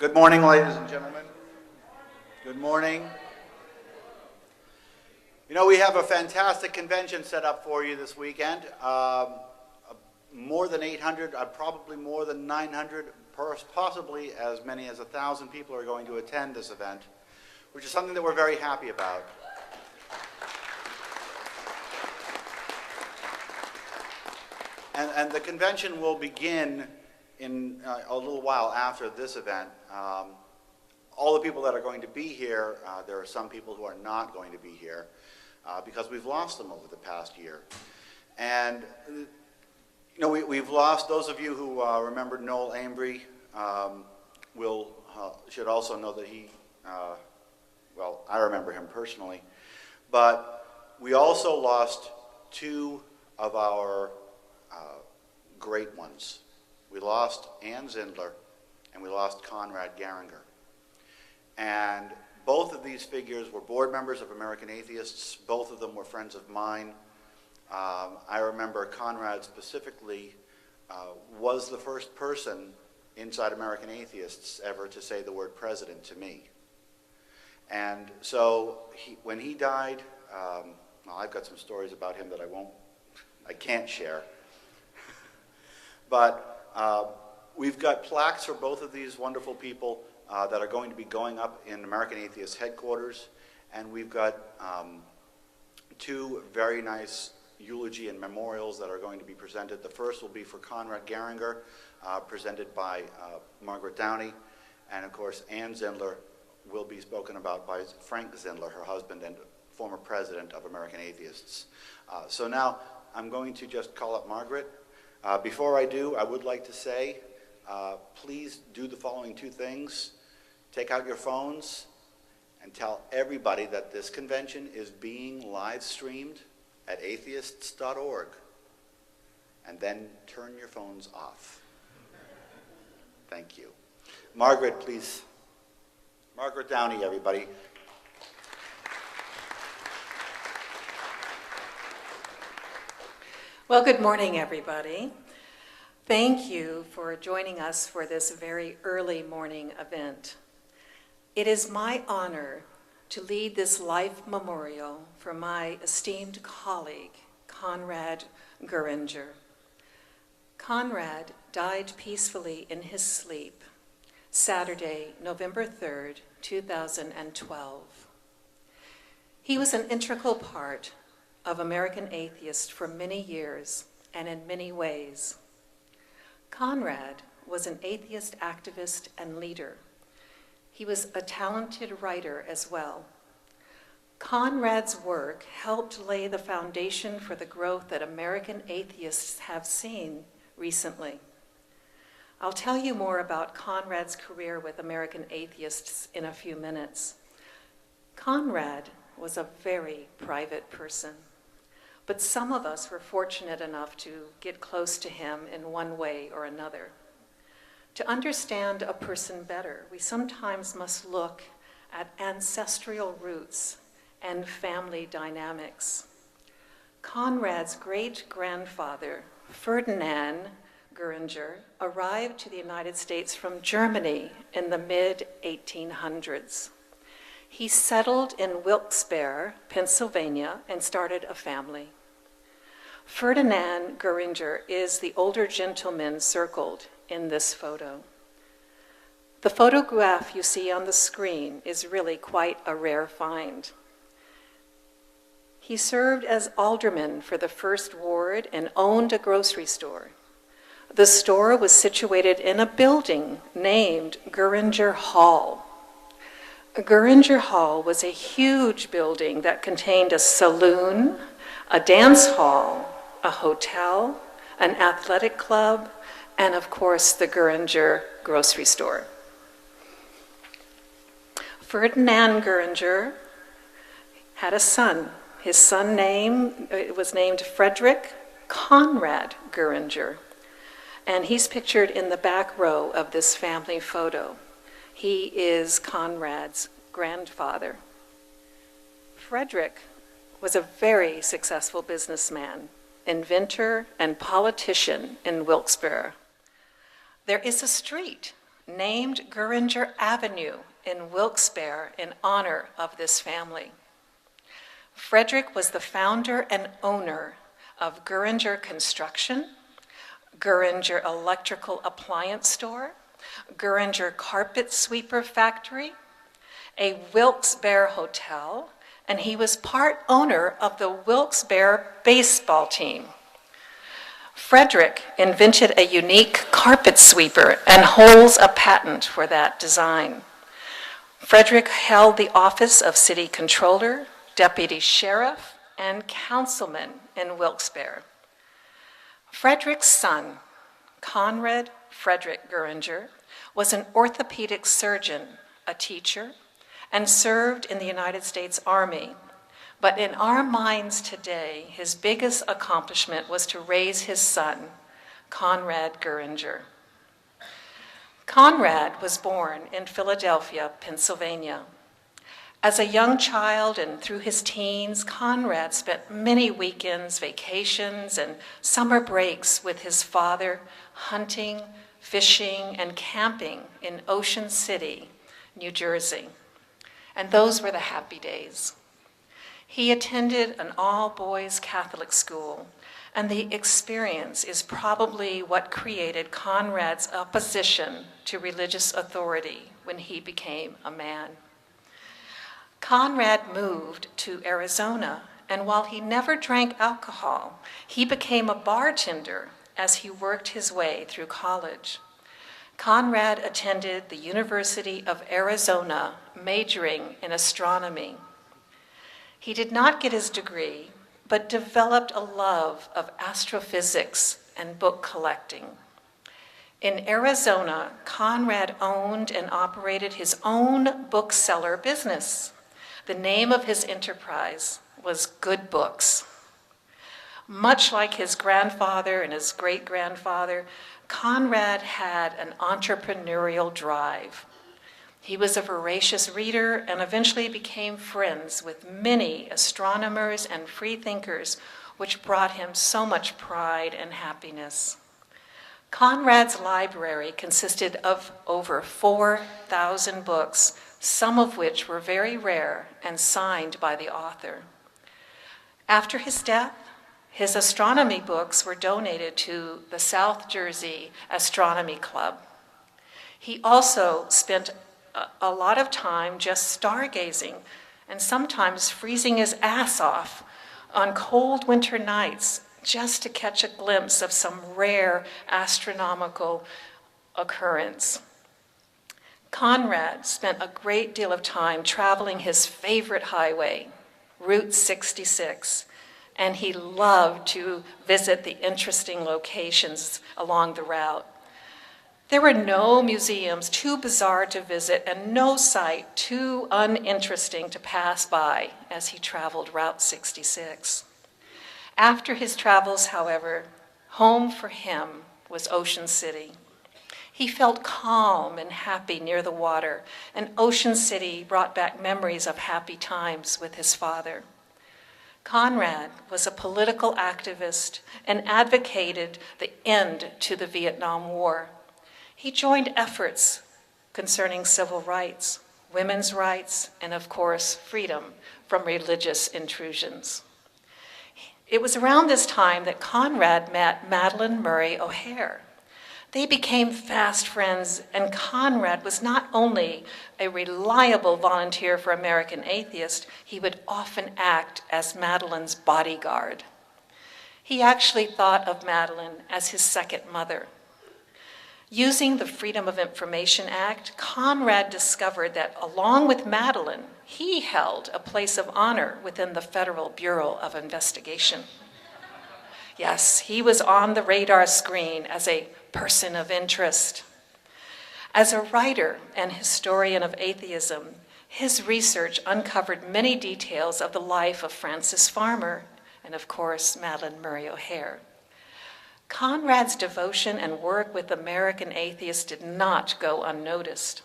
Good morning, ladies and gentlemen. Good morning. You know, we have a fantastic convention set up for you this weekend. More than 800, probably more than 900, possibly as many as 1,000 people are going to attend this event, which is something that we're very happy about. And the convention will begin in a little while after this event. All the people that are going to be here, there are some people who are not going to be here because we've lost them over the past year. And you know, we've lost those of you who remember Noel Ambry should also know that he, well, I remember him personally, but we also lost two of our great ones. We lost Ann Zindler and we lost Conrad Gehringer. And both of these figures were board members of American Atheists. Both of them were friends of mine. I remember Conrad specifically was the first person inside American Atheists ever to say the word president to me. And so when he died, well, I've got some stories about him that I can't share. But we've got plaques for both of these wonderful people that are going to be going up in American Atheist headquarters. And we've got two very nice eulogy and memorials that are going to be presented. The first will be for Conrad Gehringer, presented by Margaret Downey. And of course, Ann Zindler will be spoken about by Frank Zindler, her husband and former president of American Atheists. So now I'm going to just call up Margaret. Before I do, I would like to say, please do the following two things. Take out your phones and tell everybody that this convention is being live streamed at atheists.org. And then turn your phones off. Thank you. Margaret, please. Margaret Downey, everybody. Well, good morning, everybody. Thank you for joining us for this very early morning event. It is my honor to lead this life memorial for my esteemed colleague, Conrad Gehringer. Conrad died peacefully in his sleep, Saturday, November 3rd, 2012. He was an integral part of American Atheists for many years and in many ways. Conrad was an atheist activist and leader. He was a talented writer as well. Conrad's work helped lay the foundation for the growth that American atheists have seen recently. I'll tell you more about Conrad's career with American Atheists in a few minutes. Conrad was a very private person, but some of us were fortunate enough to get close to him in one way or another. To understand a person better, we sometimes must look at ancestral roots and family dynamics. Conrad's great-grandfather, Ferdinand Gehringer, arrived to the United States from Germany in the mid-1800s. He settled in Wilkes-Barre, Pennsylvania, and started a family. Ferdinand Gehringer is the older gentleman circled in this photo. The photograph you see on the screen is really quite a rare find. He served as alderman for the First Ward and owned a grocery store. The store was situated in a building named Gehringer Hall. Gehringer Hall was a huge building that contained a saloon, a dance hall, a hotel, an athletic club, and of course the Gehringer grocery store. Ferdinand Gehringer had a son. His son was named Frederick Conrad Gehringer, and he's pictured in the back row of this family photo. He is Conrad's grandfather. Frederick was a very successful businessman, inventor, and politician in Wilkes-Barre. There is a street named Guringer Avenue in Wilkes-Barre in honor of this family. Frederick was the founder and owner of Guringer Construction, Guringer Electrical Appliance Store, Guringer Carpet Sweeper Factory, a Wilkes-Barre hotel, and he was part owner of the Wilkes-Barre baseball team. Frederick invented a unique carpet sweeper and holds a patent for that design. Frederick held the office of city controller, deputy sheriff, and councilman in Wilkes-Barre. Frederick's son, Conrad Frederick Guringer, was an orthopedic surgeon, a teacher, and served in the United States Army. But in our minds today, his biggest accomplishment was to raise his son, Conrad Guringer. Conrad was born in Philadelphia, Pennsylvania. As a young child and through his teens, Conrad spent many weekends, vacations, and summer breaks with his father, hunting, fishing, and camping in Ocean City, New Jersey. And those were the happy days. He attended an all-boys Catholic school, and the experience is probably what created Conrad's opposition to religious authority when he became a man. Conrad moved to Arizona, and while he never drank alcohol, he became a bartender as he worked his way through college. Conrad attended the University of Arizona, majoring in astronomy. He did not get his degree, but developed a love of astrophysics and book collecting. In Arizona, Conrad owned and operated his own bookseller business. The name of his enterprise was Good Books. Much like his grandfather and his great-grandfather, Conrad had an entrepreneurial drive. He was a voracious reader and eventually became friends with many astronomers and freethinkers, which brought him so much pride and happiness. Conrad's library consisted of over 4,000 books, some of which were very rare and signed by the author. After his death, his astronomy books were donated to the South Jersey Astronomy Club. He also spent a lot of time just stargazing and sometimes freezing his ass off on cold winter nights just to catch a glimpse of some rare astronomical occurrence. Conrad spent a great deal of time traveling his favorite highway, Route 66, and he loved to visit the interesting locations along the route. There were no museums too bizarre to visit and no site too uninteresting to pass by as he traveled Route 66. After his travels, however, home for him was Ocean City. He felt calm and happy near the water, and Ocean City brought back memories of happy times with his father. Conrad was a political activist and advocated the end to the Vietnam War. He joined efforts concerning civil rights, women's rights, and of course, freedom from religious intrusions. It was around this time that Conrad met Madalyn Murray O'Hair. They became fast friends, and Conrad was not only a reliable volunteer for American Atheists, he would often act as Madalyn's bodyguard. He actually thought of Madalyn as his second mother. Using the Freedom of Information Act, Conrad discovered that along with Madalyn, he held a place of honor within the Federal Bureau of Investigation. Yes, he was on the radar screen as a person of interest. As a writer and historian of atheism, his research uncovered many details of the life of Francis Farmer and, of course, Madalyn Murray O'Hair. Conrad's devotion and work with American Atheists did not go unnoticed.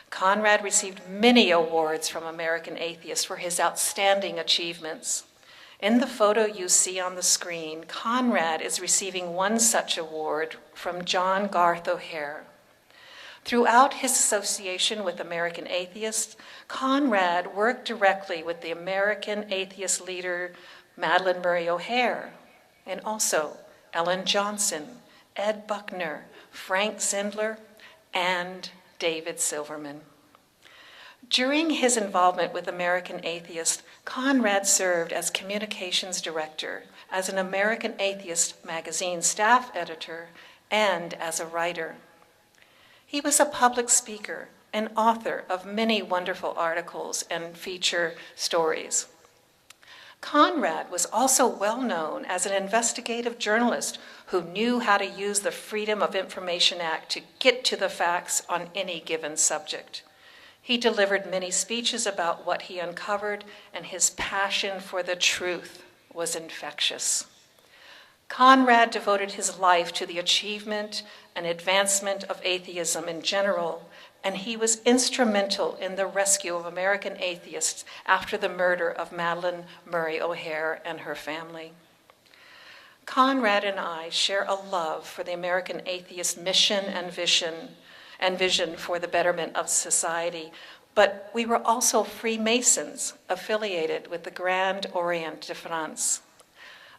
Conrad received many awards from American Atheists for his outstanding achievements. In the photo you see on the screen, Conrad is receiving one such award from John Garth O'Hare. Throughout his association with American Atheists, Conrad worked directly with the American atheist leader Madalyn Murray O'Hair, and also Ellen Johnson, Ed Buckner, Frank Zindler, and David Silverman. During his involvement with American Atheists, Conrad served as communications director, as an American Atheist magazine staff editor, and as a writer. He was a public speaker and author of many wonderful articles and feature stories. Conrad was also well known as an investigative journalist who knew how to use the Freedom of Information Act to get to the facts on any given subject. He delivered many speeches about what he uncovered, and his passion for the truth was infectious. Conrad devoted his life to the achievement and advancement of atheism in general, and he was instrumental in the rescue of American atheists after the murder of Madalyn Murray O'Hair and her family. Conrad and I share a love for the American atheist mission and vision for the betterment of society, but we were also Freemasons affiliated with the Grand Orient de France.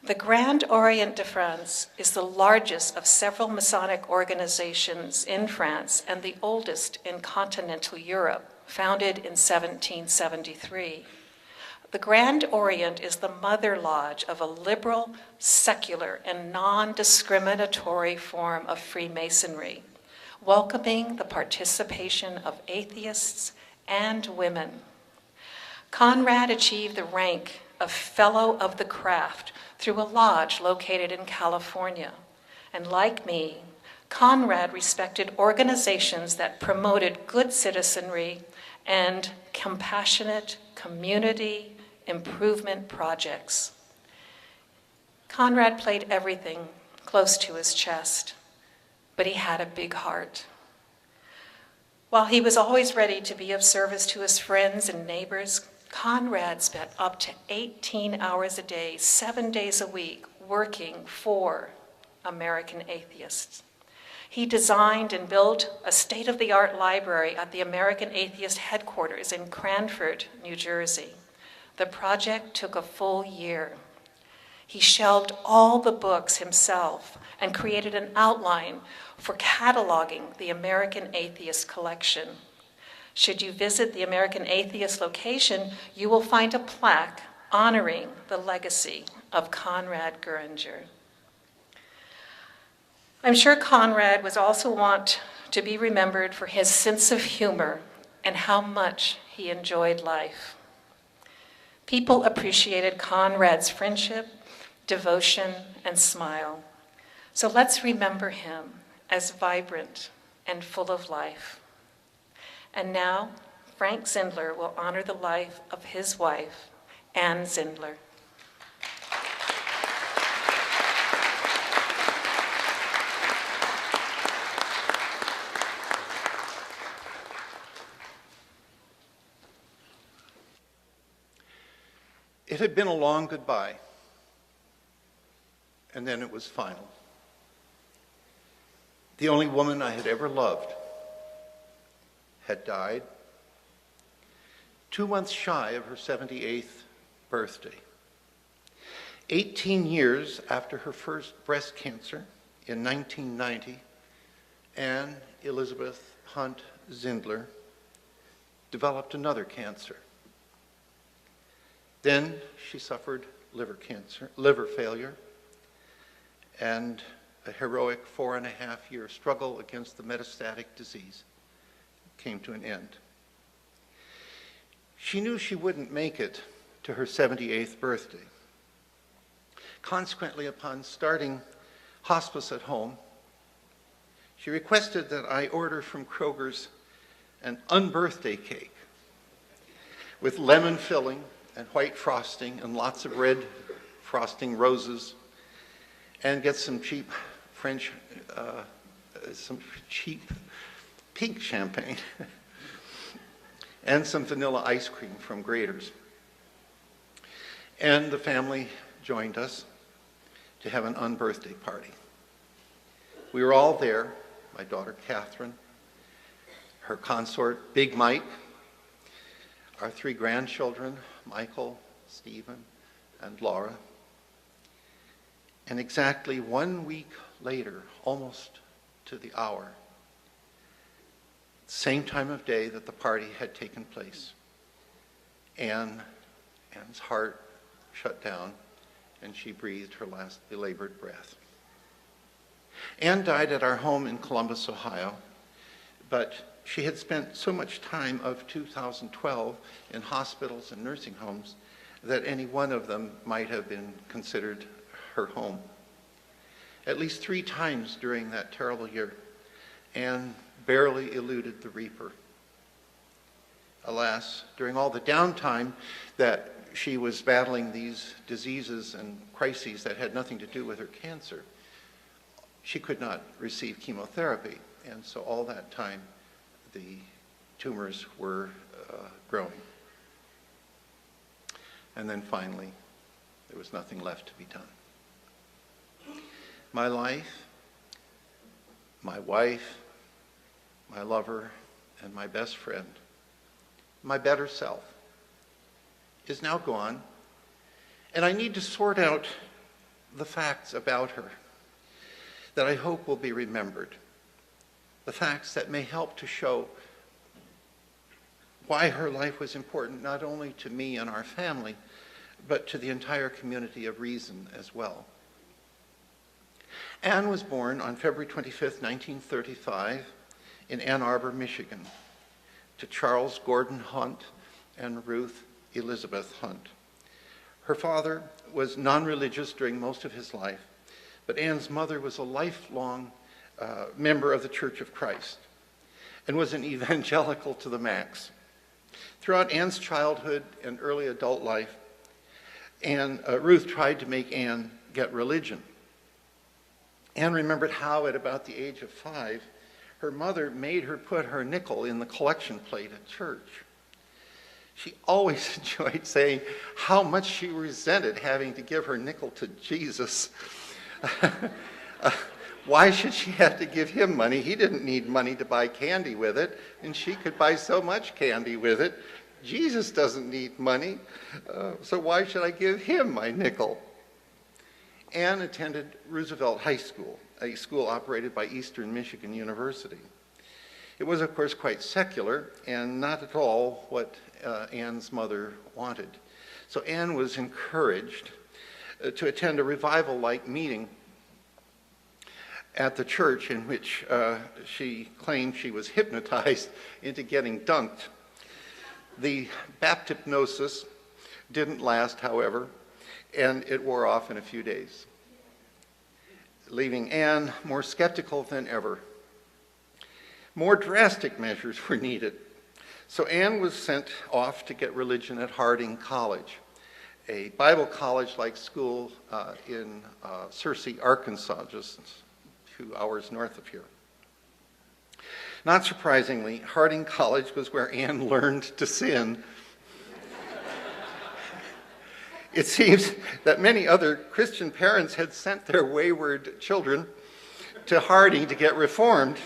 The Grand Orient de France is the largest of several Masonic organizations in France and the oldest in continental Europe, founded in 1773. The Grand Orient is the mother lodge of a liberal, secular, and non-discriminatory form of Freemasonry, welcoming the participation of atheists and women. Conrad achieved the rank of Fellow of the Craft through a lodge located in California. And like me, Conrad respected organizations that promoted good citizenry and compassionate community improvement projects. Conrad played everything close to his chest, but he had a big heart. While he was always ready to be of service to his friends and neighbors, Conrad spent up to 18 hours a day, 7 days a week, working for American Atheists. He designed and built a state-of-the-art library at the American Atheist headquarters in Cranford, New Jersey. The project took a full year. He shelved all the books himself and created an outline for cataloging the American Atheist collection. Should you visit the American Atheist location, you will find a plaque honoring the legacy of Conrad Guringer. I'm sure Conrad was also want to be remembered for his sense of humor and how much he enjoyed life. People appreciated Conrad's friendship, devotion, and smile. So let's remember him as vibrant and full of life. And now, Frank Zindler will honor the life of his wife, Ann Zindler. It had been a long goodbye, and then it was final. The only woman I had ever loved had died 2 months shy of her 78th birthday. 18 years after her first breast cancer in 1990, Anne Elizabeth Hunt Zindler developed another cancer. Then she suffered liver failure, and a heroic 4.5-year struggle against the metastatic disease came to an end. She knew she wouldn't make it to her 78th birthday. Consequently, upon starting hospice at home, she requested that I order from Kroger's an unbirthday cake with lemon filling and white frosting and lots of red frosting roses, and get some cheap pink champagne and some vanilla ice cream from Graeter's. And the family joined us to have an unbirthday party. We were all there, my daughter Catherine, her consort, Big Mike, our 3 grandchildren, Michael, Stephen, and Laura. And exactly 1 week later, almost to the hour, same time of day that the party had taken place, Anne's heart shut down and she breathed her last belabored breath. Anne died at our home in Columbus, Ohio, but she had spent so much time of 2012 in hospitals and nursing homes that any one of them might have been considered her home. At least 3 times during that terrible year, Anne barely eluded the reaper. Alas, during all the downtime that she was battling these diseases and crises that had nothing to do with her cancer, she could not receive chemotherapy, and so all that time the tumors were growing. And then finally, there was nothing left to be done. My life, my wife, my lover, and my best friend, my better self, is now gone, and I need to sort out the facts about her that I hope will be remembered, the facts that may help to show why her life was important not only to me and our family, but to the entire community of reason as well. Anne was born on February 25th, 1935, in Ann Arbor, Michigan, to Charles Gordon Hunt and Ruth Elizabeth Hunt. Her father was non-religious during most of his life, but Anne's mother was a lifelong member of the Church of Christ and was an evangelical to the max. Throughout Anne's childhood and early adult life, Ruth tried to make Anne get religion. Anne remembered how, at about the age of 5, her mother made her put her nickel in the collection plate at church. She always enjoyed saying how much she resented having to give her nickel to Jesus. Why should she have to give him money? He didn't need money to buy candy with it, and she could buy so much candy with it. Jesus doesn't need money, so why should I give him my nickel? Anne attended Roosevelt High School, a school operated by Eastern Michigan University. It was, of course, quite secular and not at all what Anne's mother wanted. So Anne was encouraged to attend a revival-like meeting at the church in which she claimed she was hypnotized into getting dunked. The baptipnosis didn't last, however, and it wore off in a few days, leaving Anne more skeptical than ever. More drastic measures were needed. So Anne was sent off to get religion at Harding College, a Bible college-like school in Searcy, Arkansas, just 2 hours north of here. Not surprisingly, Harding College was where Anne learned to sin. It seems that many other Christian parents had sent their wayward children to Harding to get reformed.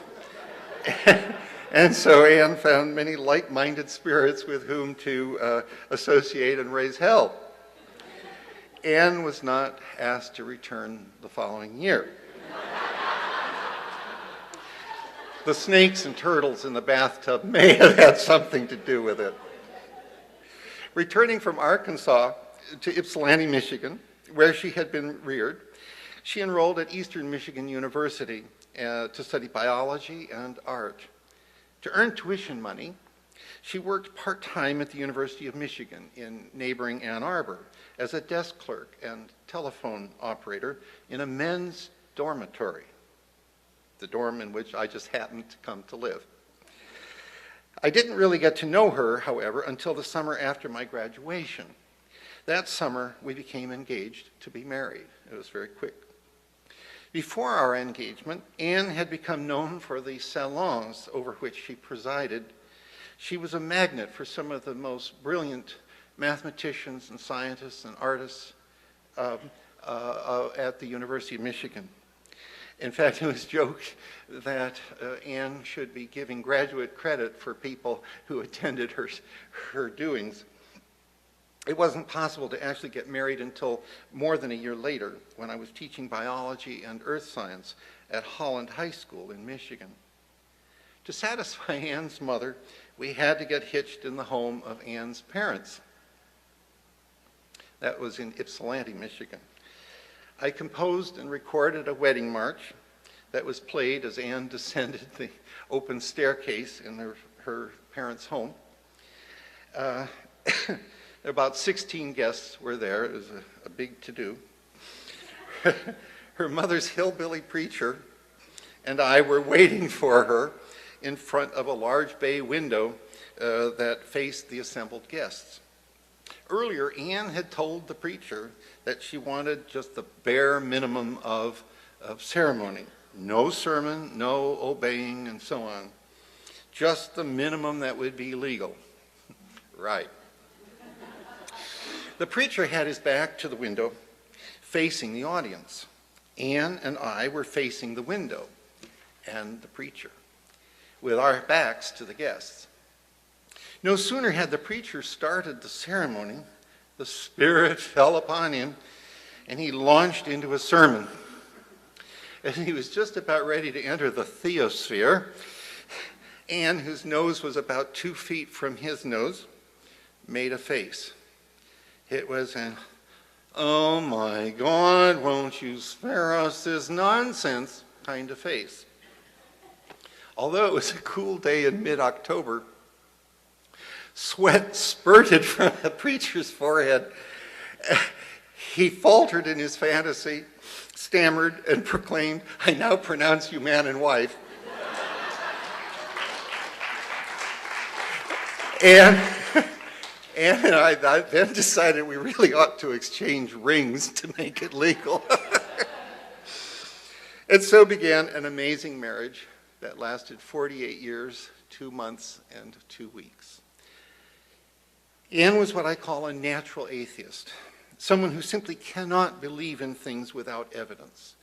And so Anne found many like-minded spirits with whom to associate and raise hell. Anne was not asked to return the following year. The snakes and turtles in the bathtub may have had something to do with it. Returning from Arkansas to Ypsilanti, Michigan, where she had been reared, she enrolled at Eastern Michigan University to study biology and art. To earn tuition money, she worked part-time at the University of Michigan in neighboring Ann Arbor as a desk clerk and telephone operator in a men's dormitory, the dorm in which I just happened to come to live. I didn't really get to know her, however, until the summer after my graduation. That summer, we became engaged to be married. It was very quick. Before our engagement, Anne had become known for the salons over which she presided. She was a magnet for some of the most brilliant mathematicians and scientists and artists at the University of Michigan. In fact, it was joked that Anne should be giving graduate credit for people who attended her doings. It wasn't possible to actually get married until more than a year later, when I was teaching biology and earth science at Holland High School in Michigan. To satisfy Anne's mother, we had to get hitched in the home of Anne's parents. That was in Ypsilanti, Michigan. I composed and recorded a wedding march that was played as Anne descended the open staircase in her parents' home. About 16 guests were there. It was a big to-do. Her mother's hillbilly preacher and I were waiting for her in front of a large bay window that faced the assembled guests. Earlier, Anne had told the preacher that she wanted just the bare minimum of ceremony. No sermon, no obeying, and so on. Just the minimum that would be legal. Right. The preacher had his back to the window, facing the audience. Anne and I were facing the window and the preacher, with our backs to the guests. No sooner had the preacher started the ceremony, the Spirit fell upon him, and he launched into a sermon. And he was just about ready to enter the theosphere. Anne, whose nose was about 2 feet from his nose, made a face. It was an, "Oh my God, won't you spare us this nonsense" kind of face. Although it was a cool day in mid-October, sweat spurted from the preacher's forehead. He faltered in his fantasy, stammered, and proclaimed, "I now pronounce you man and wife." Anne and I then decided we really ought to exchange rings to make it legal. And so began an amazing marriage that lasted 48 years, 2 months, and 2 weeks. Anne was what I call a natural atheist, someone who simply cannot believe in things without evidence.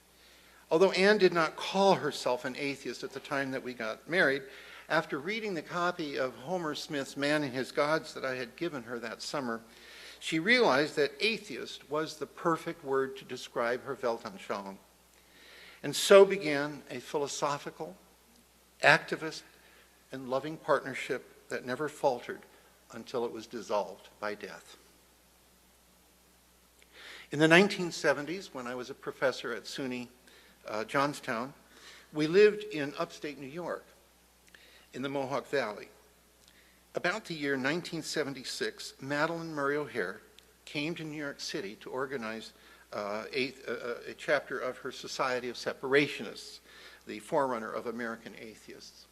Although Anne did not call herself an atheist at the time that we got married, after reading the copy of Homer Smith's Man and His Gods that I had given her that summer, she realized that atheist was the perfect word to describe her Weltanschauung. And so began a philosophical, activist, and loving partnership that never faltered until it was dissolved by death. In the 1970s, when I was a professor at SUNY Johnstown, we lived in upstate New York, in the Mohawk Valley. About the year 1976, Madalyn Murray O'Hair came to New York City to organize a chapter of her Society of Separationists, the forerunner of American Atheists.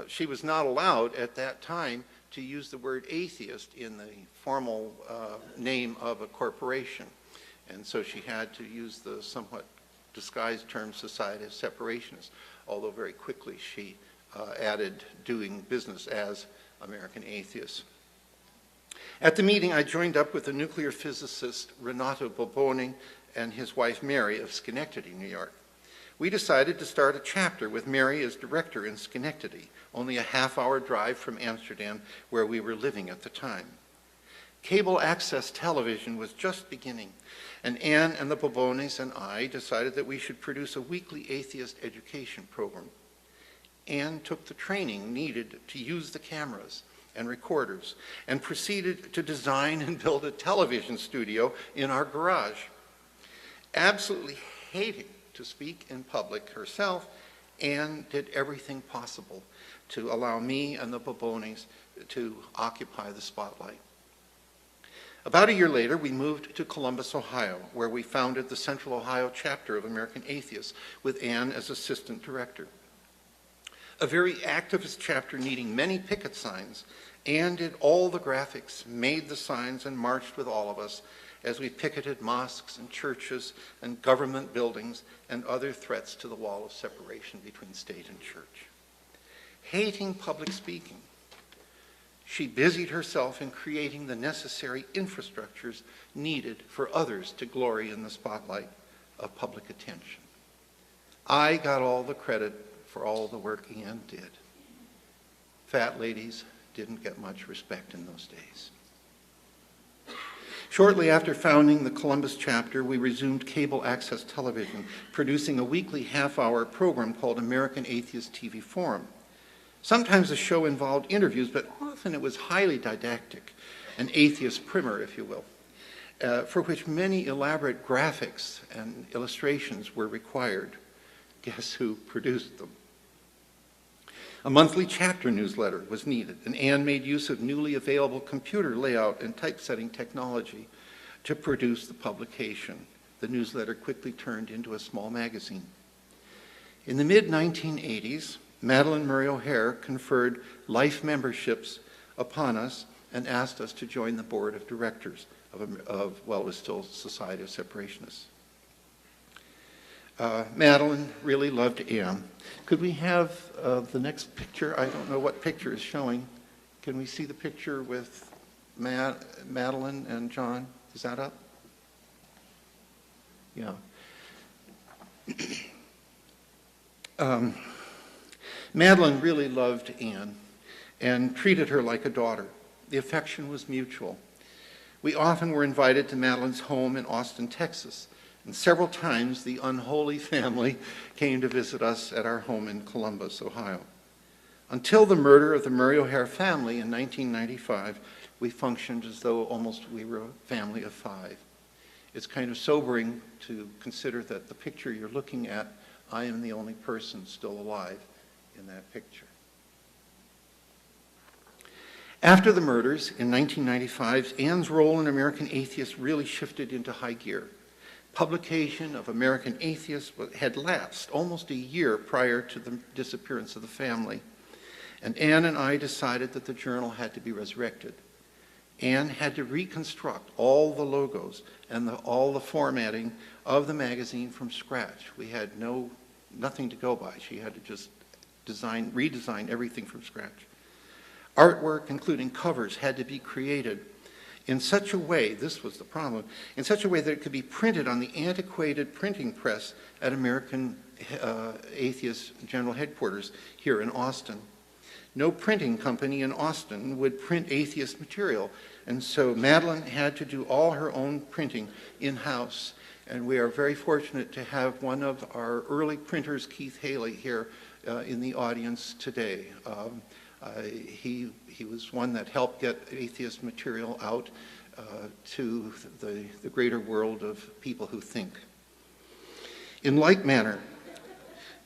She was not allowed at that time to use the word atheist in the formal name of a corporation, and so she had to use the somewhat disguised term Society of Separationists, although very quickly she added doing business as American Atheists. At the meeting, I joined up with the nuclear physicist Renato Boboni and his wife Mary of Schenectady, New York. We decided to start a chapter with Mary as director in Schenectady, only a half-hour drive from Amsterdam, where we were living at the time. Cable access television was just beginning, and Anne and the Bobonis and I decided that we should produce a weekly atheist education program. Anne took the training needed to use the cameras and recorders and proceeded to design and build a television studio in our garage. Absolutely hating to speak in public herself, Anne did everything possible to allow me and the Bobonis to occupy the spotlight. About a year later, we moved to Columbus, Ohio, where we founded the Central Ohio chapter of American Atheists with Anne as assistant director. A very activist chapter needing many picket signs. Anne did all the graphics, made the signs, and marched with all of us as we picketed mosques and churches and government buildings and other threats to the wall of separation between state and church. Hating public speaking, she busied herself in creating the necessary infrastructures needed for others to glory in the spotlight of public attention. I got all the credit for all the work Ann did. Fat ladies didn't get much respect in those days. Shortly after founding the Columbus chapter, we resumed cable access television, producing a weekly half-hour program called American Atheist TV Forum. Sometimes the show involved interviews, but often it was highly didactic, an atheist primer, if you will, for which many elaborate graphics and illustrations were required. Guess who produced them? A monthly chapter newsletter was needed, and Ann made use of newly available computer layout and typesetting technology to produce the publication. The newsletter quickly turned into a small magazine. In the mid-1980s, Madalyn Murray O'Hair conferred life memberships upon us and asked us to join the board of directors of well, it was still Society of Separationists. Madalyn really loved Ann. Could we have the next picture? I don't know what picture is showing. Can we see the picture with Madalyn and John? Is that up? Yeah. Madalyn really loved Ann and treated her like a daughter. The affection was mutual. We often were invited to Madalyn's home in Austin, Texas, and several times the unholy family came to visit us at our home in Columbus, Ohio. Until the murder of the Murray O'Hair family in 1995, we functioned as though almost we were a family of five. It's kind of sobering to consider that the picture you're looking at, I am the only person still alive in that picture. After the murders in 1995, Ann's role in American Atheists really shifted into high gear. Publication of American Atheists had lapsed almost a year prior to the disappearance of the family, and Ann and I decided that the journal had to be resurrected. Ann had to reconstruct all the logos and all the formatting of the magazine from scratch. We had nothing to go by. She had to just redesign everything from scratch. Artwork, including covers, had to be created in such a way, this was the problem, in such a way that it could be printed on the antiquated printing press at American Atheist General Headquarters here in Austin. No printing company in Austin would print atheist material, and so Madalyn had to do all her own printing in-house. And we are very fortunate to have one of our early printers, Keith Haley, here in the audience today. He was one that helped get atheist material out to the greater world of people who think. In like manner,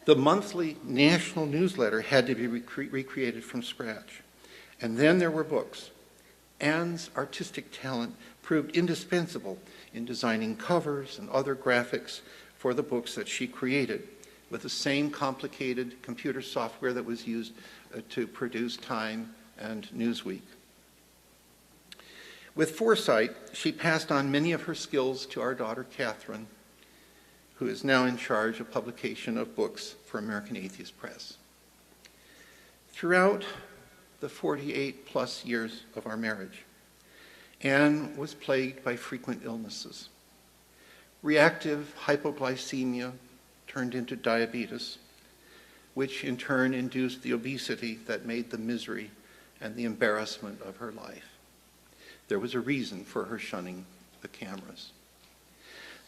the monthly national newsletter had to be recreated from scratch. And then there were books. Ann's artistic talent proved indispensable in designing covers and other graphics for the books that she created, with the same complicated computer software that was used to produce Time and Newsweek. With foresight, she passed on many of her skills to our daughter, Catherine, who is now in charge of publication of books for American Atheist Press. Throughout the 48-plus years of our marriage, Ann was plagued by frequent illnesses. Reactive hypoglycemia turned into diabetes, which in turn induced the obesity that made the misery and the embarrassment of her life. There was a reason for her shunning the cameras.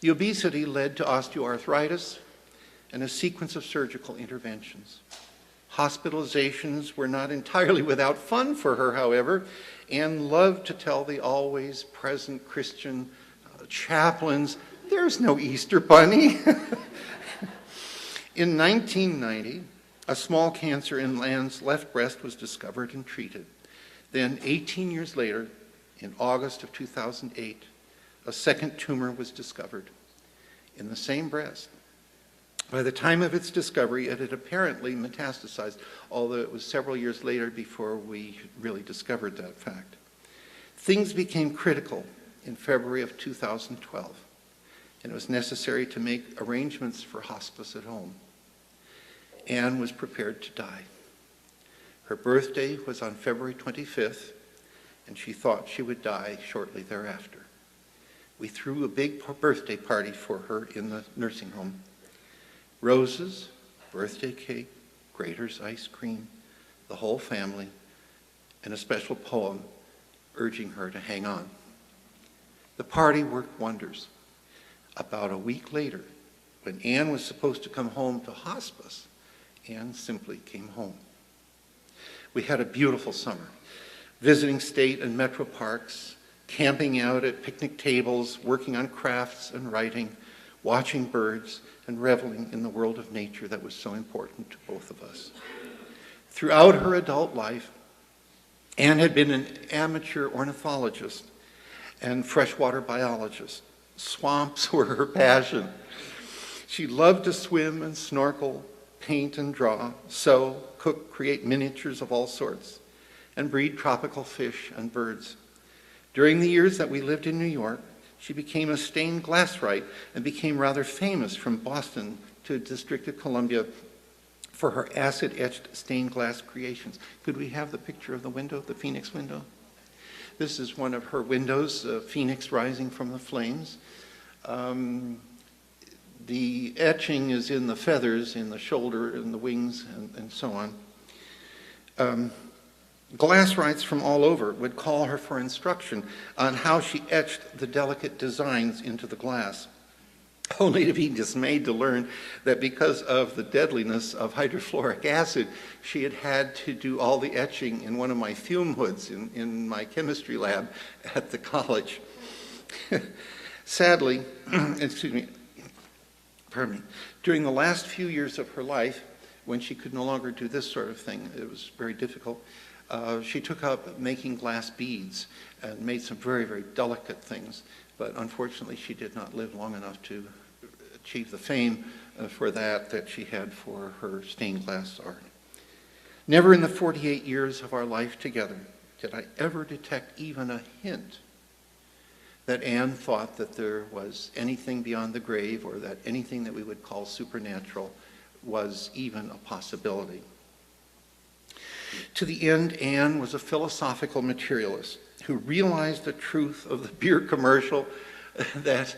The obesity led to osteoarthritis and a sequence of surgical interventions. Hospitalizations were not entirely without fun for her, however. Ann loved to tell the always present Christian chaplains, "There's no Easter bunny." In 1990, a small cancer in Ann's left breast was discovered and treated. Then, 18 years later, in August of 2008, a second tumor was discovered in the same breast. By the time of its discovery, it had apparently metastasized, although it was several years later before we really discovered that fact. Things became critical in February of 2012, and it was necessary to make arrangements for hospice at home. Ann was prepared to die. Her birthday was on February 25th, and she thought she would die shortly thereafter. We threw a big birthday party for her in the nursing home. Roses, birthday cake, Grater's ice cream, the whole family, and a special poem urging her to hang on. The party worked wonders. About a week later, when Anne was supposed to come home to hospice, Anne simply came home. We had a beautiful summer, visiting state and metro parks, camping out at picnic tables, working on crafts and writing, watching birds, and reveling in the world of nature that was so important to both of us. Throughout her adult life, Anne had been an amateur ornithologist and freshwater biologist. Swamps were her passion. She loved to swim and snorkel, paint and draw, sew, cook, create miniatures of all sorts, and breed tropical fish and birds. During the years that we lived in New York, she became a stained glass write and became rather famous from Boston to District of Columbia for her acid-etched stained glass creations. Could we have the picture of the window, the Phoenix window? This is one of her windows, Phoenix rising from the flames. The etching is in the feathers, in the shoulder, and the wings, and so on. Glass wrights from all over would call her for instruction on how she etched the delicate designs into the glass, only to be dismayed to learn that because of the deadliness of hydrofluoric acid, she had had to do all the etching in one of my fume hoods in my chemistry lab at the college. Sadly, during the last few years of her life, when she could no longer do this sort of thing, it was very difficult, she took up making glass beads and made some very, very delicate things. But unfortunately, she did not live long enough to achieve the fame for that she had for her stained glass art. Never in the 48 years of our life together did I ever detect even a hint that Anne thought that there was anything beyond the grave or that anything that we would call supernatural was even a possibility. To the end, Anne was a philosophical materialist who realized the truth of the beer commercial that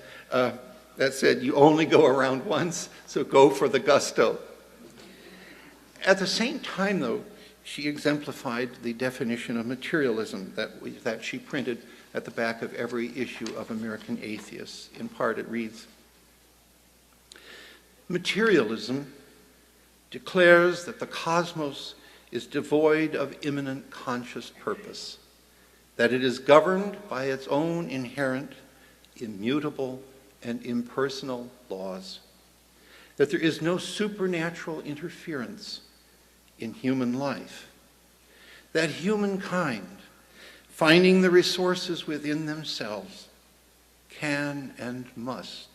said, you only go around once, so go for the gusto. At the same time, though, she exemplified the definition of materialism that she printed at the back of every issue of American Atheists. In part, it reads, materialism declares that the cosmos is devoid of immanent conscious purpose, that it is governed by its own inherent, immutable, and impersonal laws, that there is no supernatural interference in human life, that humankind, finding the resources within themselves, can and must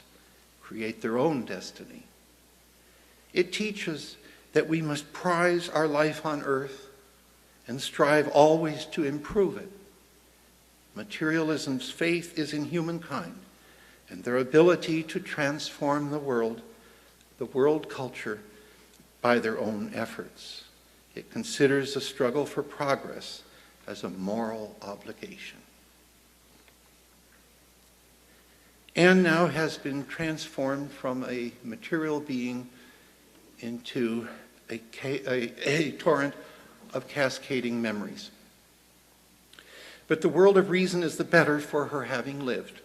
create their own destiny. It teaches that we must prize our life on earth and strive always to improve it. Materialism's faith is in humankind and their ability to transform the world culture, by their own efforts. It considers the struggle for progress as a moral obligation. Anne now has been transformed from a material being into a torrent of cascading memories. But the world of reason is the better for her having lived.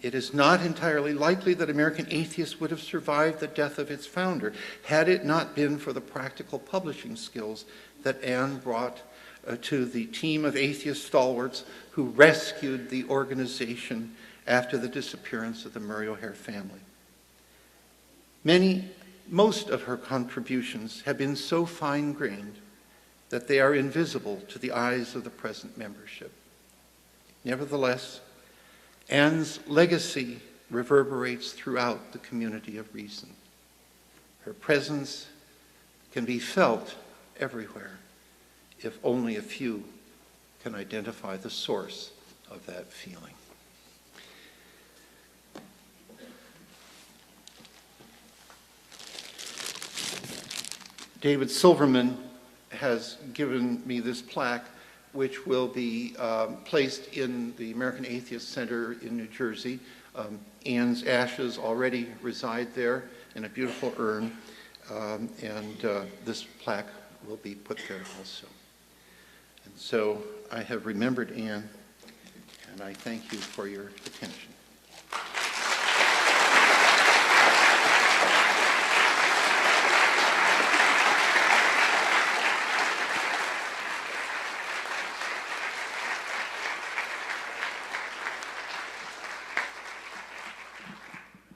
It is not entirely likely that American Atheists would have survived the death of its founder had it not been for the practical publishing skills that Anne brought to the team of atheist stalwarts who rescued the organization after the disappearance of the Murray O'Hare family. Most of her contributions have been so fine-grained that they are invisible to the eyes of the present membership. Nevertheless, Anne's legacy reverberates throughout the community of reason. Her presence can be felt everywhere, if only a few can identify the source of that feeling. David Silverman has given me this plaque, which will be placed in the American Atheist Center in New Jersey. Anne's ashes already reside there, in a beautiful urn, and this plaque will be put there also. And so I have remembered Anne, and I thank you for your attention.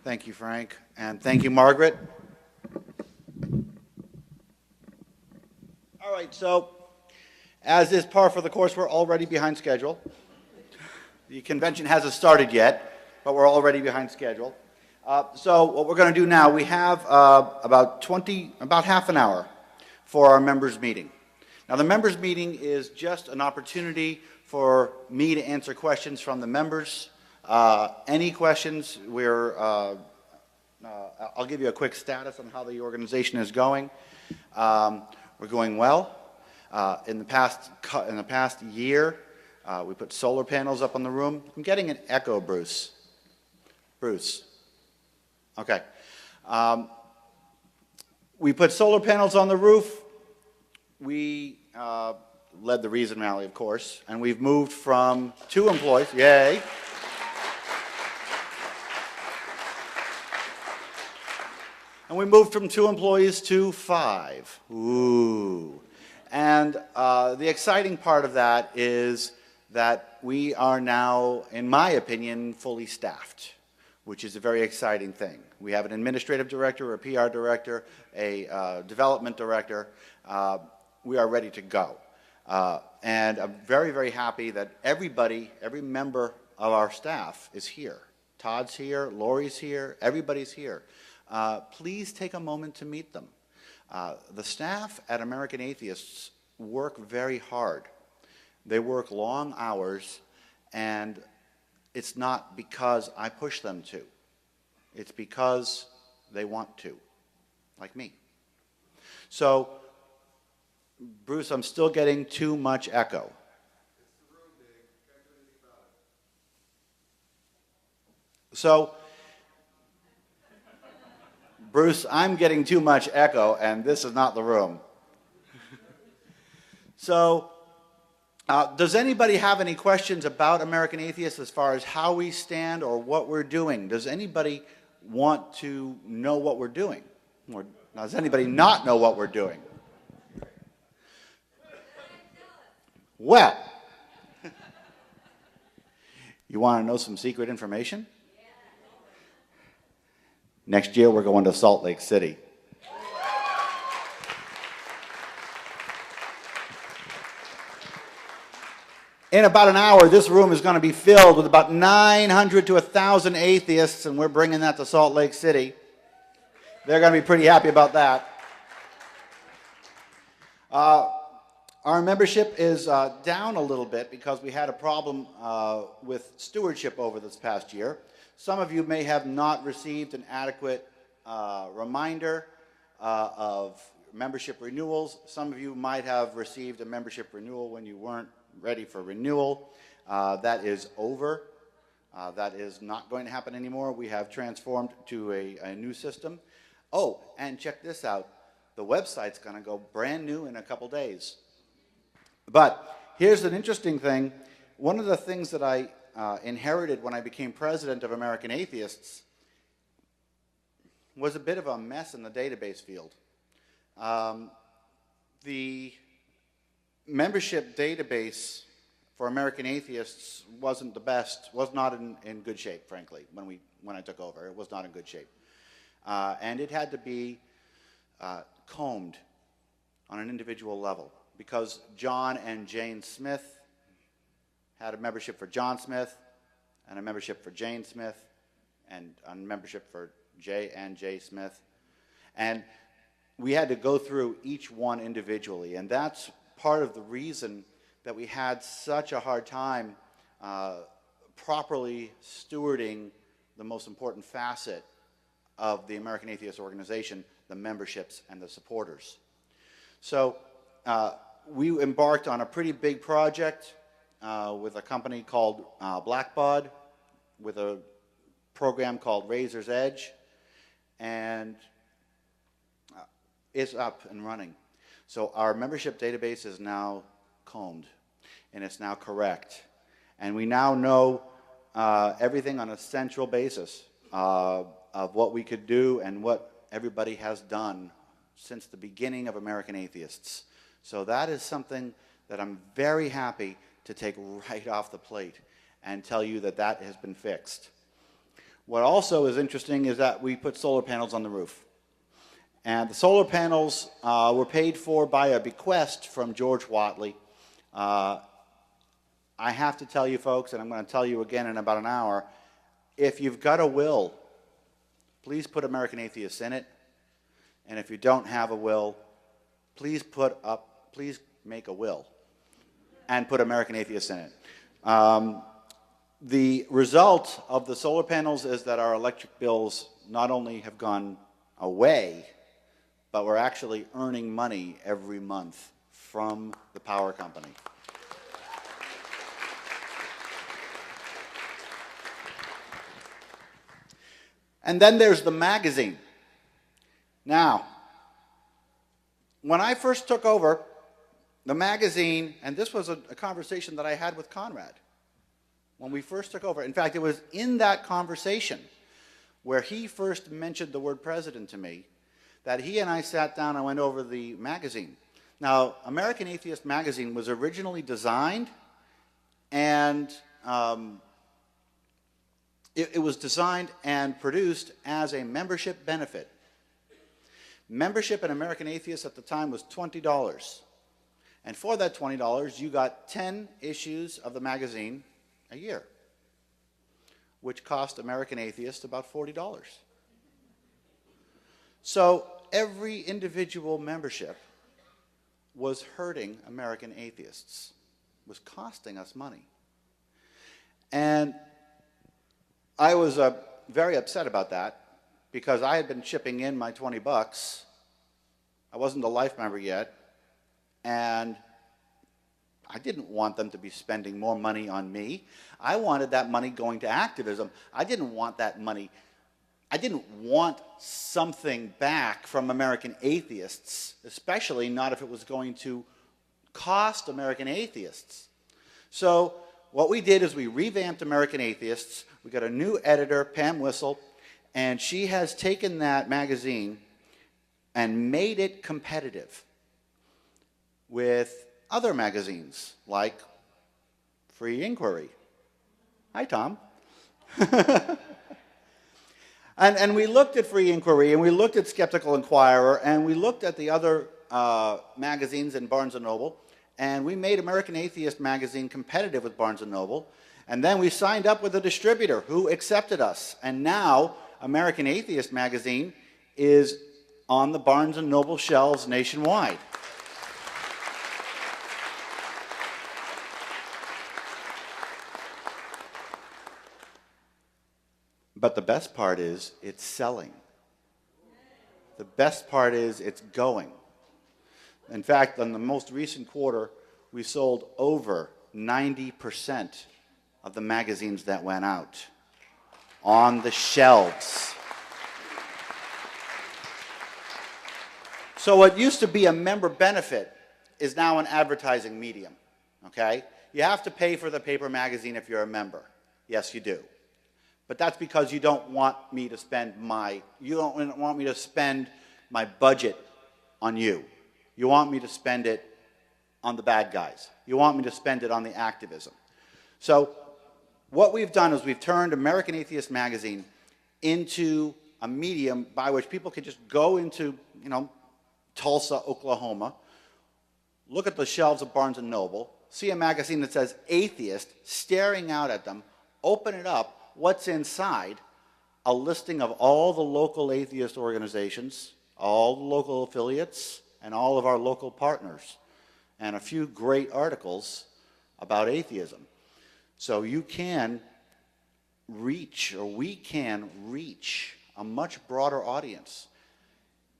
Thank you, Frank, and thank you, Margaret. All right, so as is par for the course, we're already behind schedule. The convention hasn't started yet, but we're already behind schedule. So what we're going to do now, we have about half an hour for our members' meeting. Now, the members' meeting is just an opportunity for me to answer questions from the members. Any questions, I'll give you a quick status on how the organization is going. We're going well. In the past year, we put solar panels up on the room. I'm getting an echo, Bruce. Bruce. Okay. We put solar panels on the roof. We led the Reason Rally, of course, and we've moved from 2 employees. Yay. And we moved from 2 employees to 5. Ooh. And the exciting part of that is that we are now, in my opinion, fully staffed, which is a very exciting thing. We have an administrative director, a PR director, a development director. We are ready to go. And I'm very, very happy that everybody, every member of our staff is here. Todd's here, Lori's here, everybody's here. Please take a moment to meet them. The staff at American Atheists work very hard. They work long hours, and it's not because I push them to. It's because they want to, like me. So, Bruce, I'm still getting too much echo. It's the room, Dave. Can't do anything about it. So, Bruce, I'm getting too much echo, and this is not the room. So, does anybody have any questions about American Atheists as far as how we stand or what we're doing? Does anybody want to know what we're doing? Or does anybody not know what we're doing? Well, you want to know some secret information? Next year, we're going to Salt Lake City. In about an hour, this room is going to be filled with about 900 to 1,000 atheists, and we're bringing that to Salt Lake City. They're going to be pretty happy about that. Our membership is down a little bit because we had a problem with stewardship over this past year. Some of you may have not received an adequate reminder of membership renewals. Some of you might have received a membership renewal when you weren't ready for renewal. That is over. That is not going to happen anymore. We have transformed to a new system. Oh, and check this out. The website's going to go brand new in a couple days. But here's an interesting thing. One of the things that I inherited when I became president of American Atheists was a bit of a mess in the database field. The membership database for American Atheists wasn't the best, was not in good shape, frankly, when I took over. It was not in good shape. And it had to be combed on an individual level because John and Jane Smith had a membership for John Smith and a membership for Jane Smith and a membership for J and J Smith. And we had to go through each one individually, and that's part of the reason that we had such a hard time properly stewarding the most important facet of the American Atheist Organization, the memberships and the supporters. So we embarked on a pretty big project with a company called Blackbaud, with a program called Razor's Edge, and it's up and running. So our membership database is now combed, and it's now correct. And we now know everything on a central basis of what we could do and what everybody has done since the beginning of American Atheists. So that is something that I'm very happy to take right off the plate and tell you that that has been fixed. What also is interesting is that we put solar panels on the roof. And the solar panels were paid for by a bequest from George Whatley. I have to tell you folks, and I'm going to tell you again in about an hour, if you've got a will, please put American Atheists in it. And if you don't have a will, please make a will and put American Atheists in it. The result of the solar panels is that our electric bills not only have gone away, but we're actually earning money every month from the power company. And then there's the magazine. Now, when I first took over, the magazine, and this was a conversation that I had with Conrad when we first took over. In fact, it was in that conversation where he first mentioned the word president to me that he and I sat down and went over the magazine. Now, American Atheist magazine was originally designed, and it was designed and produced as a membership benefit. Membership in American Atheists at the time was $20. And for that $20, you got 10 issues of the magazine a year, which cost American Atheists about $40. So every individual membership was hurting American Atheists, was costing us money. And I was very upset about that because I had been chipping in my $20. I wasn't a life member yet, and I didn't want them to be spending more money on me. I wanted that money going to activism. I didn't want that money. I didn't want something back from American Atheists, especially not if it was going to cost American Atheists. So what we did is we revamped American Atheists. We got a new editor, Pam Whistle, and she has taken that magazine and made it competitive with other magazines like Free Inquiry. Hi, Tom. And we looked at Free Inquiry, and we looked at Skeptical Inquirer, and we looked at the other magazines in Barnes & Noble, and we made American Atheist magazine competitive with Barnes & Noble, and then we signed up with a distributor who accepted us, and now American Atheist magazine is on the Barnes & Noble shelves nationwide. But the best part is it's selling. The best part is it's going. In fact, in the most recent quarter, we sold over 90% of the magazines that went out on the shelves. So what used to be a member benefit is now an advertising medium, okay? You have to pay for the paper magazine if you're a member. Yes, you do. But that's because you don't want me to spend my budget on you. You want me to spend it on the bad guys. You want me to spend it on the activism. So what we've done is we've turned American Atheist magazine into a medium by which people can just go into, Tulsa, Oklahoma, look at the shelves of Barnes & Noble, see a magazine that says Atheist staring out at them, open it up. What's inside? A listing of all the local atheist organizations, all the local affiliates, and all of our local partners, and a few great articles about atheism. So you can reach, or we can reach, a much broader audience.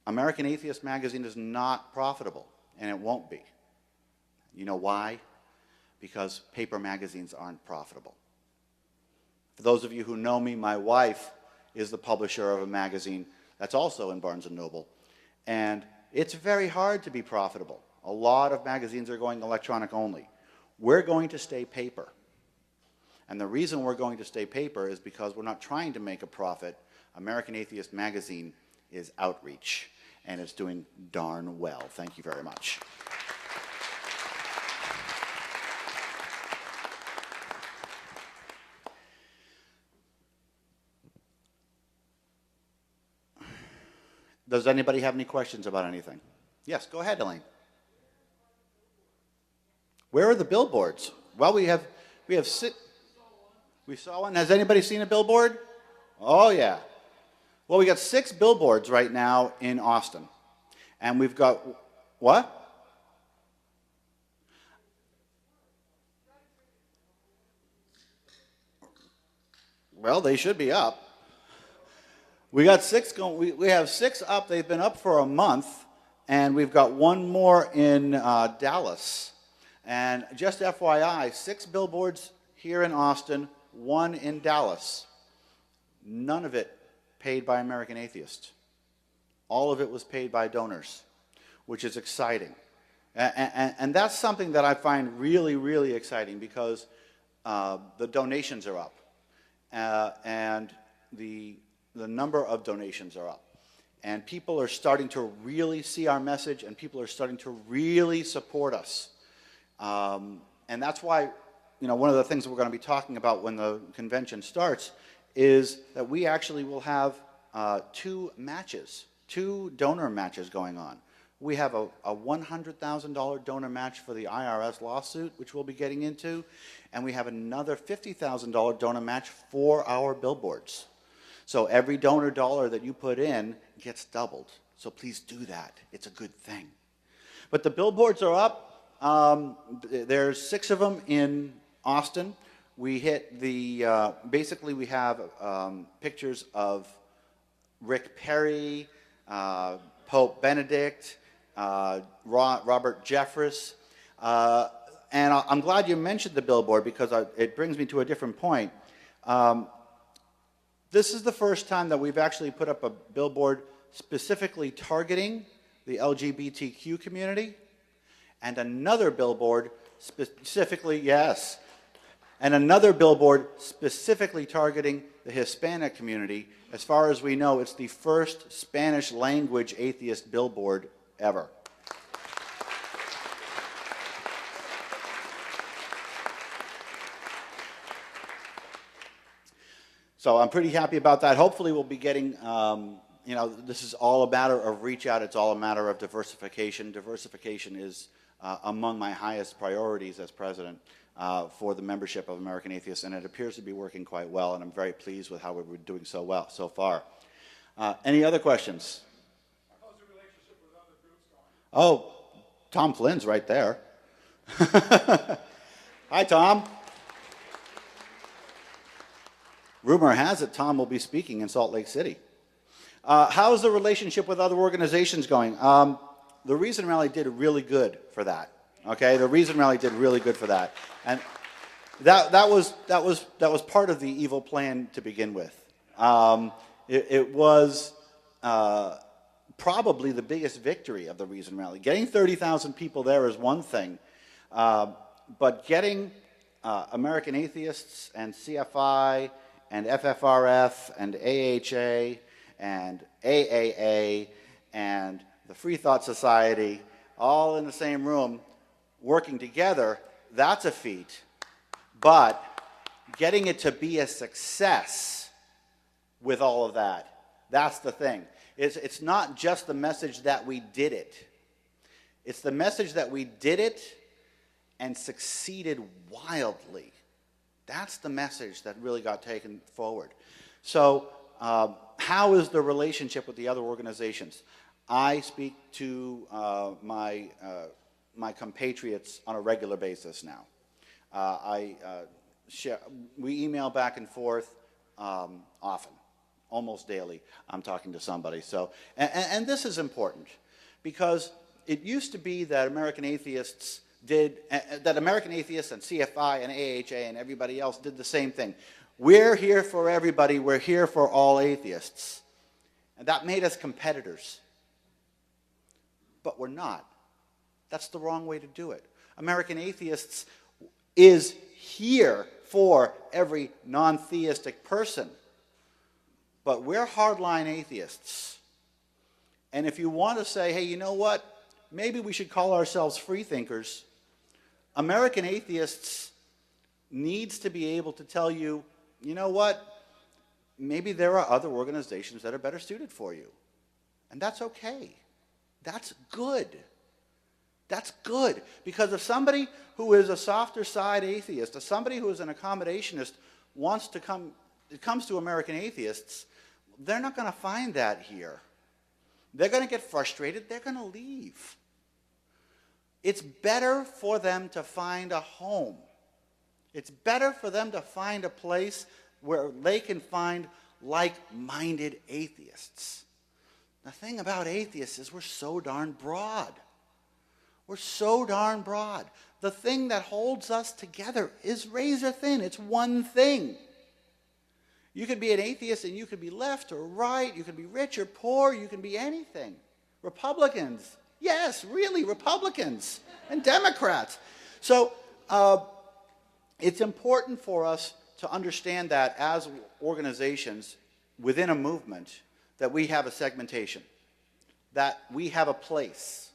American Atheist magazine is not profitable, and it won't be. You know why? Because paper magazines aren't profitable. For those of you who know me, my wife is the publisher of a magazine That's also in Barnes & Noble. And it's very hard to be profitable. A lot of magazines are going electronic only. We're going to stay paper. And the reason we're going to stay paper is because we're not trying to make a profit. American Atheist Magazine is outreach, and it's doing darn well. Thank you very much. Does anybody have any questions about anything? Yes, go ahead, Elaine. Where are the billboards? Well, we saw one. Has anybody seen a billboard? Oh, yeah. Well, we got 6 billboards right now in Austin. And we've got, what? Well, they should be up. We got 6 going. We have 6 up. They've been up for a month. And we've got 1 more in Dallas. And just FYI, 6 billboards here in Austin, 1 in Dallas. None of it paid by American Atheists. All of it was paid by donors, which is exciting. And that's something that I find really, really exciting because the donations are up. And the number of donations are up. And people are starting to really see our message, and people are starting to really support us. And that's why, one of the things we're going to be talking about when the convention starts is that we actually will have 2 matches, 2 donor matches going on. We have a $100,000 donor match for the IRS lawsuit, which we'll be getting into, and we have another $50,000 donor match for our billboards. So every donor dollar that you put in gets doubled. So please do that. It's a good thing. But the billboards are up. There's 6 of them in Austin. We hit the, basically we have pictures of Rick Perry, Pope Benedict, Robert Jeffress. And I'm glad you mentioned the billboard because it brings me to a different point. This is the first time that we've actually put up a billboard specifically targeting the LGBTQ community, and another billboard specifically, yes, and another billboard specifically targeting the Hispanic community. As far as we know, it's the first Spanish language atheist billboard ever. So I'm pretty happy about that. Hopefully we'll be getting, this is all a matter of reach out. It's all a matter of diversification. Diversification is among my highest priorities as president for the membership of American Atheists, and it appears to be working quite well, and I'm very pleased with how we're doing so well so far. Any other questions? How's the relationship with other groups going? Oh, Tom Flynn's right there. Hi, Tom. Rumor has it Tom will be speaking in Salt Lake City. How's the relationship with other organizations going? The Reason Rally did really good for that. Okay, the Reason Rally did really good for that, and that was part of the evil plan to begin with. It was probably the biggest victory of the Reason Rally. Getting 30,000 people there is one thing, but getting American Atheists and CFI and FFRF and AHA and AAA and the Free Thought Society all in the same room working together, that's a feat. But getting it to be a success with all of that, that's the thing. It's not just the message that we did it. It's the message that we did it and succeeded wildly. That's the message that really got taken forward. So how is the relationship with the other organizations? I speak to my compatriots on a regular basis now. We email back and forth often, almost daily. I'm talking to somebody. So, and this is important because it used to be that American Atheists and CFI and AHA and everybody else did the same thing. We're here for everybody. We're here for all atheists. And that made us competitors. But we're not. That's the wrong way to do it. American Atheists is here for every non-theistic person. But we're hardline atheists. And if you want to say, hey, you know what? Maybe we should call ourselves free thinkers. American Atheists needs to be able to tell you, you know what? Maybe there are other organizations that are better suited for you. And that's okay. That's good. That's good. Because if somebody who is a softer side atheist, or somebody who is an accommodationist comes to American Atheists, they're not going to find that here. They're going to get frustrated. They're going to leave. It's better for them to find a home. It's better for them to find a place where they can find like-minded atheists. The thing about atheists is we're so darn broad. We're so darn broad. The thing that holds us together is razor thin. It's one thing. You could be an atheist and you could be left or right. You could be rich or poor. You can be anything. Republicans. Yes, really, Republicans and Democrats. So it's important for us to understand that as organizations within a movement, that we have a segmentation, that we have a place,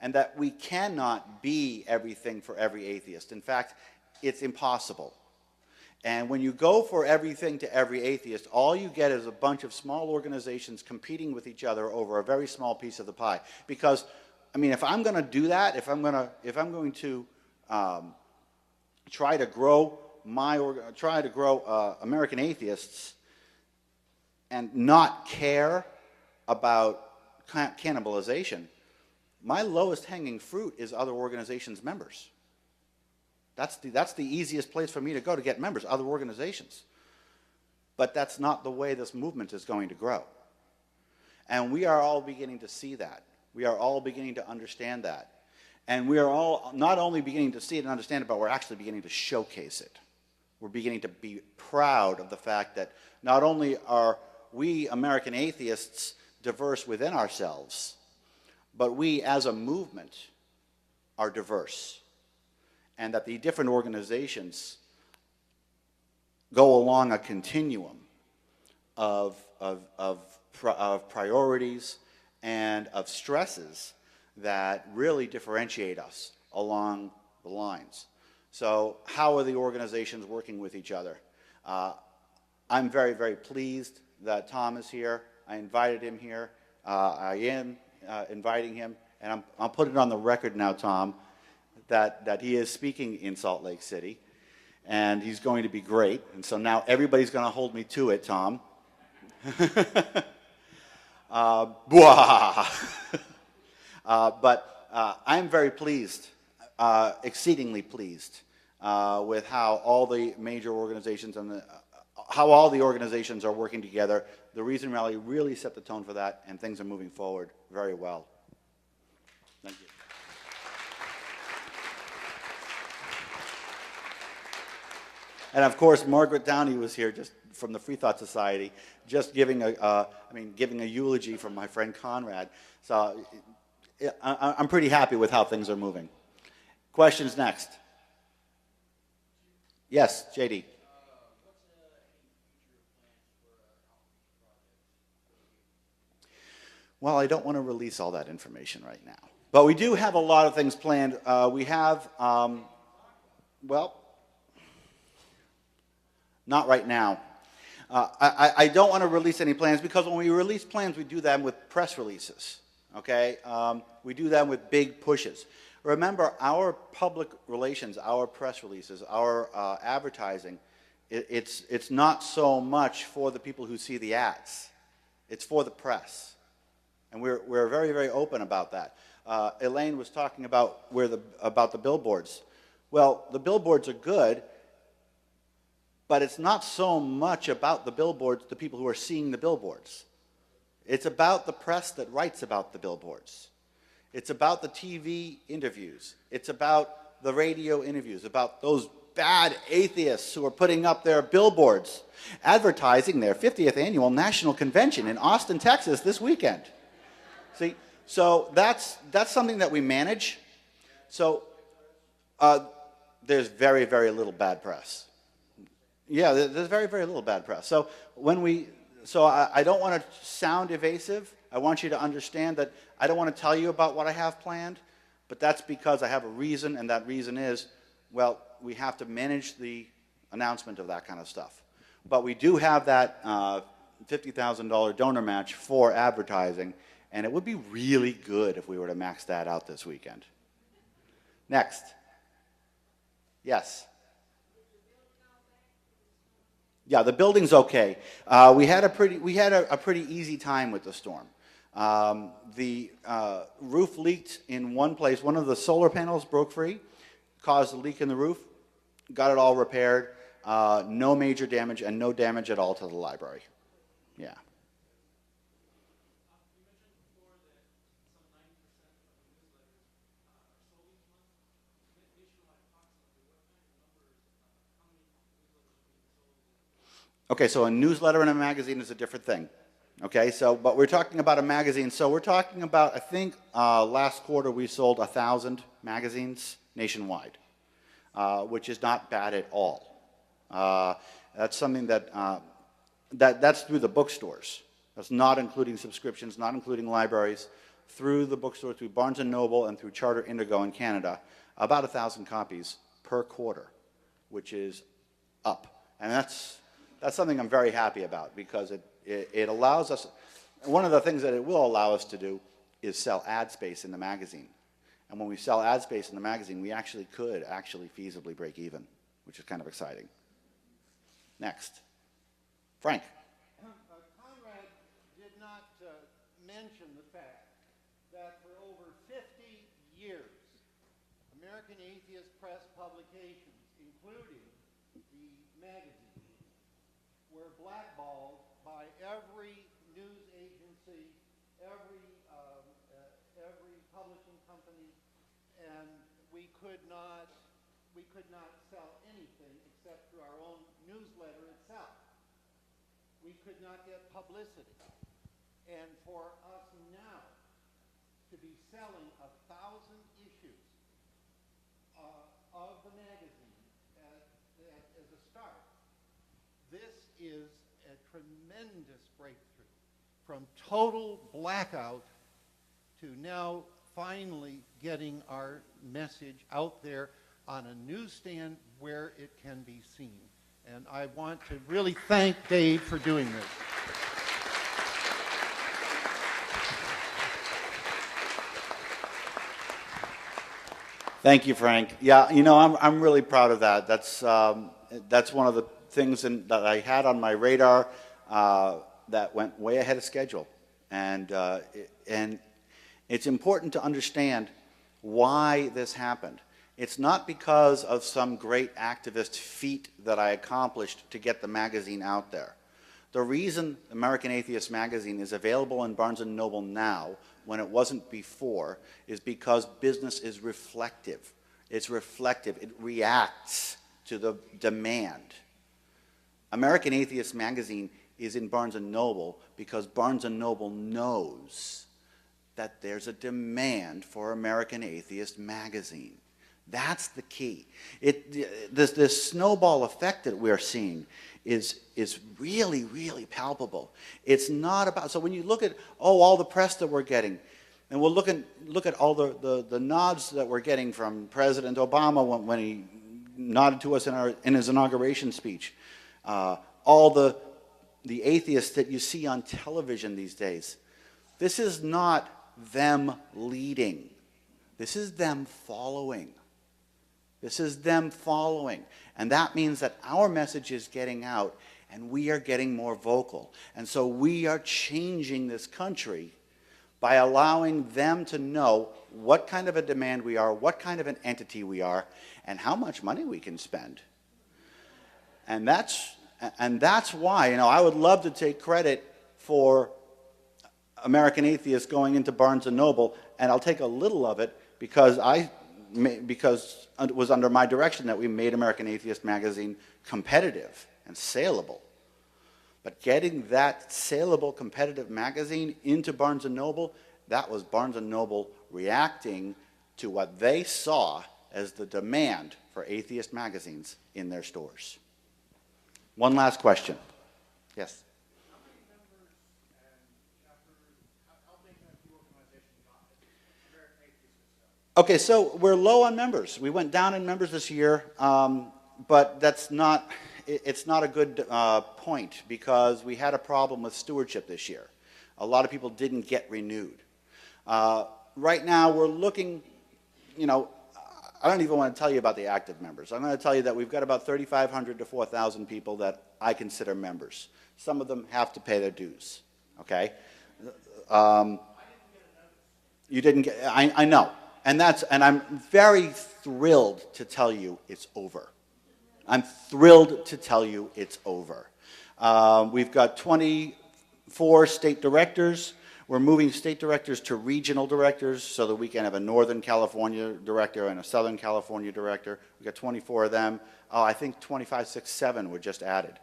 and that we cannot be everything for every atheist. In fact, it's impossible. And when you go for everything to every atheist, all you get is a bunch of small organizations competing with each other over a very small piece of the pie. Because, I mean, if I'm going to do that, if I'm going to try to grow American Atheists and not care about cannibalization, my lowest hanging fruit is other organizations' members. That's the easiest place for me to go to get members, other organizations. But that's not the way this movement is going to grow. And we are all beginning to see that. We are all beginning to understand that. And we are all not only beginning to see it and understand it, but we're actually beginning to showcase it. We're beginning to be proud of the fact that not only are we American Atheists diverse within ourselves, but we as a movement are diverse. And that the different organizations go along a continuum of priorities and of stresses that really differentiate us along the lines. So how are the organizations working with each other? I'm very, very pleased that Tom is here. I invited him here. I am inviting him, and I'll put it on the record now, Tom, that he is speaking in Salt Lake City, and he's going to be great. And so now everybody's going to hold me to it, Tom. But I'm very pleased, exceedingly pleased, with how all the major organizations and how all the organizations are working together. The Reason Rally really set the tone for that, and things are moving forward very well. Thank you. And of course, Margaret Downey was here just from the Free Thought Society, just giving giving a eulogy from my friend Conrad. So I'm pretty happy with how things are moving. Questions next? Yes, JD. Well, I don't want to release all that information right now. But we do have a lot of things planned. We have, well, not right now. I don't want to release any plans because when we release plans, we do them with press releases, okay? We do them with big pushes. Remember, our public relations, our press releases, our advertising, it's not so much for the people who see the ads. It's for the press. And we're very, very open about that. Elaine was talking about about the billboards. Well, the billboards are good, but it's not so much about the billboards, the people who are seeing the billboards. It's about the press that writes about the billboards. It's about the TV interviews. It's about the radio interviews, about those bad atheists who are putting up their billboards advertising their 50th annual national convention in Austin, Texas this weekend. See, so that's something that we manage. So there's very, very little bad press. Yeah, there's very, very little bad press. So I don't want to sound evasive. I want you to understand that I don't want to tell you about what I have planned, but that's because I have a reason, and that reason is, well, we have to manage the announcement of that kind of stuff. But we do have that $50,000 donor match for advertising, and it would be really good if we were to max that out this weekend. Next. Yes. Yeah, the building's okay. We had a pretty easy time with the storm. The roof leaked in one place. One of the solar panels broke free, caused a leak in the roof. Got it all repaired. No major damage and no damage at all to the library. Yeah. Okay, so a newsletter and a magazine is a different thing. Okay, so, but we're talking about a magazine. So we're talking about, I think last quarter we sold 1,000 magazines nationwide, which is not bad at all. That's something that's through the bookstores. That's not including subscriptions, not including libraries. Through the bookstore, through Barnes & Noble and through Charter Indigo in Canada, about 1,000 copies per quarter, which is up. And that's something I'm very happy about, because it allows us, one of the things that it will allow us to do is sell ad space in the magazine. And when we sell ad space in the magazine, we could feasibly break even, which is kind of exciting. Next. Frank. Conrad did not mention the fact that for over 50 years, American Atheist Press publications, including the magazine, were blackballed by every news agency, every publishing company, and we could not sell anything except through our own newsletter itself. We could not get publicity. And for us now to be selling 1,000 issues of the magazine as a start, this is a tremendous breakthrough from total blackout to now finally getting our message out there on a newsstand where it can be seen. And I want to really thank Dave for doing this. Thank you, Frank. Yeah, you know, I'm really proud of that. That's one of the things that I had on my radar that went way ahead of schedule, and it's important to understand why this happened. It's not because of some great activist feat that I accomplished to get the magazine out there. The reason American Atheist magazine is available in Barnes & Noble now, when it wasn't before, is because business is reflective. It's reflective. It reacts to the demand. American Atheist magazine is in Barnes & Noble because Barnes & Noble knows that there's a demand for American Atheist magazine. That's the key. This snowball effect that we're seeing is really, really palpable. It's not about, so when you look at, all the press that we're getting, and we'll look at all the nods that we're getting from President Obama when he nodded to us in his inauguration speech, all the atheists that you see on television these days. This is not them leading. This is them following. This is them following. And that means that our message is getting out and we are getting more vocal. And so we are changing this country by allowing them to know what kind of a demand we are, what kind of an entity we are, and how much money we can spend. And that's why, you know, I would love to take credit for American Atheists going into Barnes & Noble, and I'll take a little of it because because it was under my direction that we made American Atheist magazine competitive and saleable. But getting that saleable, competitive magazine into Barnes & Noble, that was Barnes & Noble reacting to what they saw as the demand for atheist magazines in their stores. One last question. Yes? How many members and chapters, how big has the organization got, American Atheists itself? Okay, so we're low on members. We went down in members this year, but that's not, it's not a good point because we had a problem with stewardship this year. A lot of people didn't get renewed. Right now we're looking, you know, I don't even want to tell you about the active members. I'm going to tell you that we've got about 3,500 to 4,000 people that I consider members. Some of them have to pay their dues, okay? You didn't get, I know. And I'm very thrilled to tell you it's over. I'm thrilled to tell you it's over. We've got 24 state directors. We're moving state directors to regional directors so that we can have a Northern California director and a Southern California director. We've got 24 of them. Oh, I think 25, 6, 7 were just added.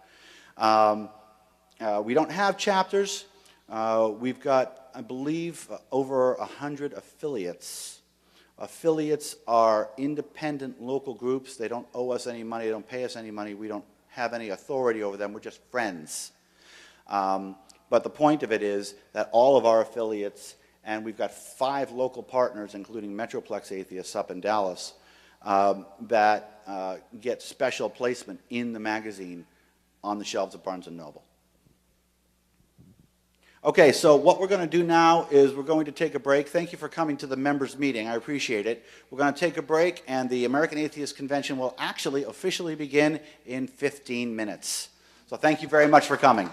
We don't have chapters. We've got, I believe, over 100 affiliates. Affiliates are independent local groups. They don't owe us any money. They don't pay us any money. We don't have any authority over them. We're just friends. But the point of it is that all of our affiliates, and we've got 5 local partners, including Metroplex Atheists up in Dallas, that get special placement in the magazine on the shelves of Barnes & Noble. Okay, so what we're going to do now is we're going to take a break. Thank you for coming to the members' meeting. I appreciate it. We're going to take a break, and the American Atheist Convention will actually officially begin in 15 minutes. So thank you very much for coming.